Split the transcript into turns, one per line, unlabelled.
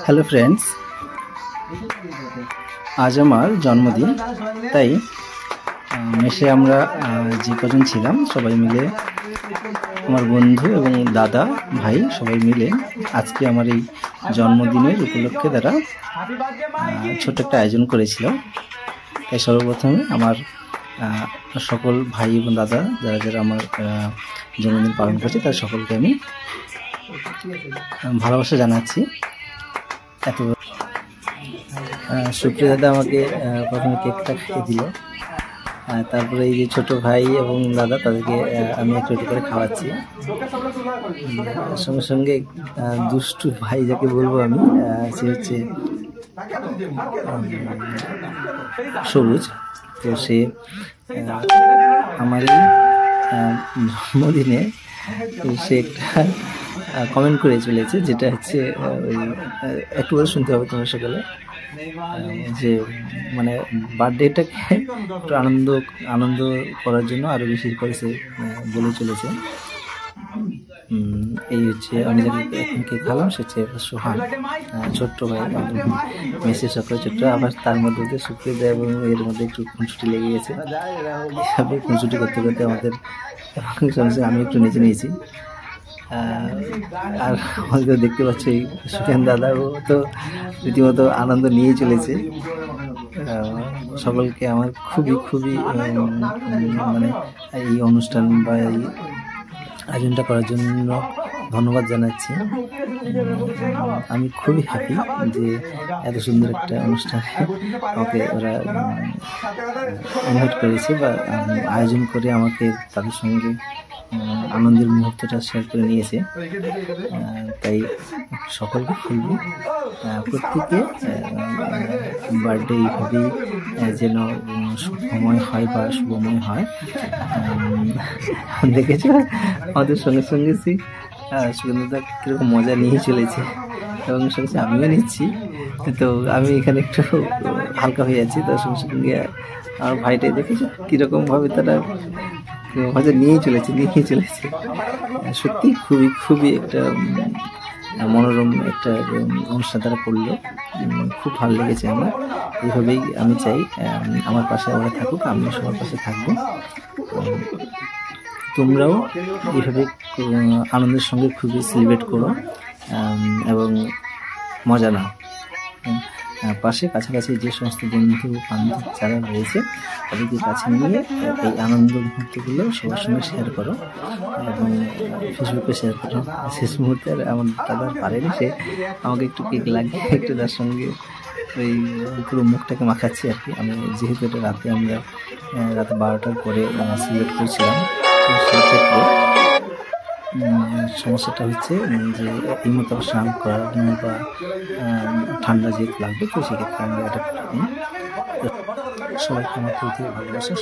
Hello friends, আজ আমার জন্মদিন। তাই মেসে আমরা যে কজন ছিলাম সবাই মিলে, আমার বন্ধু এবং দাদা ভাই সবাই মিলে আজকে আমার এই জন্মদিনের উপলক্ষে তারা ছোট্ট একটা আয়োজন করেছিল। তাই সর্বপ্রথমে আমার সকল ভাই এবং দাদা যারা যারা আমার জন্মদিন পালন করছে তার সকলকে আমি ভালোবাসা জানাচ্ছি। এত সুপ্রিয়া দাদা আমাকে প্রথমে কেকটা খেয়ে দিল, তারপরে এই যে ছোট ভাই এবং দাদা তাদেরকে আমি একটু একটু করে খাওয়াচ্ছি। সঙ্গে সঙ্গে দুষ্টু ভাই যাকে বলবো আমি, সে হচ্ছে সবুজ। তো সে আমার এই জন্মদিনে সে একটা কমেন্ট করে চলেছে, যেটা হচ্ছে ওই একটু করে শুনতে হবে তোমার সকালে, যে মানে বার্থডেটাকে একটু আনন্দ করার জন্য আরো বেশি করে সে বলে চলেছে। এই হচ্ছে আমি যাকে এখন কে খেলাম, সে হচ্ছে সোহান, ছোট্ট ভাই, মেসের সকলে ছোট্ট। আবার তার মধ্যে সুপ্রিয়া এবং এর মধ্যে একটু খুনসুটি লেগে গেছে। এইভাবে খুনসুটি করতে করতে আমাদের আমি একটু নিচে নিয়েছি। আর আমাদের দেখতে পাচ্ছি সুখেন দাদা, ও তো রীতিমতো আনন্দ নিয়ে চলেছে। সকলকে আমার খুবই মানে এই অনুষ্ঠান বা এই আয়োজনটা করার জন্য ধন্যবাদ জানাচ্ছি। আমি খুবই হ্যাপি যে এত সুন্দর একটা অনুষ্ঠানে আমাকে ওরা ইনভাইট করেছে বা আয়োজন করে আমাকে তাদের সঙ্গে আনন্দের মুহূর্তটা শেয়ার করে নিয়েছে। তাই সকলকে বলবো প্রত্যেকে বার্থডে এইভাবেই যেন সুখময় হয় বা শুভময় হয়। দেখেছ আমাদের সঙ্গে সঙ্গে সুগন্ধদা কিরকম মজা নিয়ে চলেছে এবং সঙ্গে আমিও নিচ্ছি। তো আমি এখানে একটু হালকা হয়ে যাচ্ছি, তার সঙ্গে সঙ্গে আমার ভাইটাই দেখেছো কিরকম ভাবে তারা মজা নিয়েই চলেছে। সত্যি খুবই একটা মনোরম একটা অনুষ্ঠান তারা করলো, খুব ভালো লেগেছে আমার। এইভাবেই আমি চাই আমার পাশে ওরা থাকুক, আমিও সবার পাশে থাকবো। তোমরাও এইভাবে আনন্দের সঙ্গে খুবই সেলিব্রেট করো এবং মজা নাও। কাছাকাছি যে সমস্ত বন্ধু বান্ধব যারা রয়েছে তাদেরকে কাছে নিয়ে এই আনন্দ মুহূর্তগুলো সবার সঙ্গে শেয়ার করো এবং ফেসবুকে শেয়ার করো। শেষ মুহূর্তে আমার দাদা পারেনি, সে আমাকে একটু কেক লাগিয়ে একটু তার সঙ্গে ওই পুরো মুখটাকে মাখাচ্ছি আর কি। আমি যেহেতু এটা আমরা রাত 12টার পরে সিলেক্ট করছিলাম, তো সেই ক্ষেত্রে সমস্যাটা হচ্ছে যে এই মতো স্নান করার বা ঠান্ডা যেহেতু লাগবে, তো সেক্ষেত্রে আমরা এটা করিনি। সবাইকে আমার প্রতি ভালোবাসা।